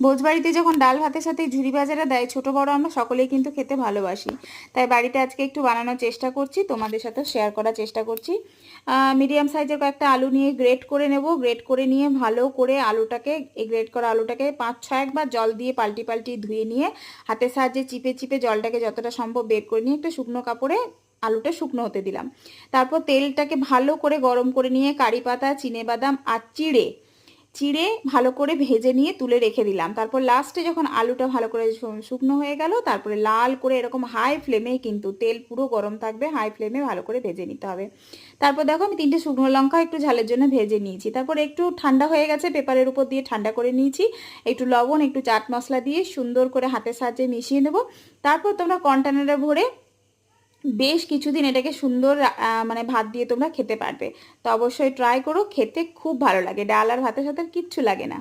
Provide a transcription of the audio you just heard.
ভোজবাড়িতে যখন ডাল ভাতের সাথে ঝুরি ভাজাটা দেয়, ছোট বড় আমরা সকলেই কিন্তু খেতে ভালোবাসি। তাই বাড়িতে আজকে একটু বানানোর চেষ্টা করছি, তোমাদের সাথে শেয়ার করার চেষ্টা করছি। মিডিয়াম সাইজের কয়েকটা আলু নিয়ে গ্রেট করে নেব। গ্রেট করে নিয়ে ভালো করে আলুটাকে, এই গ্রেট করা আলুটাকে 5-6 একবার জল দিয়ে পাল্টি পাল্টি ধুয়ে নিয়ে হাতের সাহায্যে চিপে চিপে জলটাকে যতটা সম্ভব বের করে নিয়ে একটা শুকনো কাপড়ে আলুটা শুকনো হতে দিলাম। তারপর তেলটাকে ভালো করে গরম করে নিয়ে কারি পাতা, চিনেবাদাম আর চিড়ে চিড়ে ভালো করে ভেজে নিয়ে তুলে রেখে দিলাম। তারপর লাস্টে যখন আলুটা ভালো করে শুকনো হয়ে গেল, তারপরে লাল করে এরকম হাই ফ্লেমে, কিন্তু তেল পুরো গরম থাকবে, হাই ফ্লেমে ভালো করে ভেজে নিতে হবে। তারপর দেখো আমি 3টে শুকনো লঙ্কা একটু ঝালের জন্য ভেজে নিয়েছি। তারপর একটু ঠান্ডা হয়ে গেছে, পেপারের উপর দিয়ে ঠান্ডা করে নিয়েছি। একটু লবণ, একটু চাট মশলা দিয়ে সুন্দর করে হাতের সাহায্যে মিশিয়ে নেব। তারপর তোমরা কন্টেনারে ভরে বেশ কিছুদিন এটাকে সুন্দর মানে ভাত দিয়ে তোমরা খেতে পারবে। তো অবশ্যই ট্রাই করো, খেতে খুব ভালো লাগে, ডাল আর ভাতের সাথে কিচ্ছু লাগে না।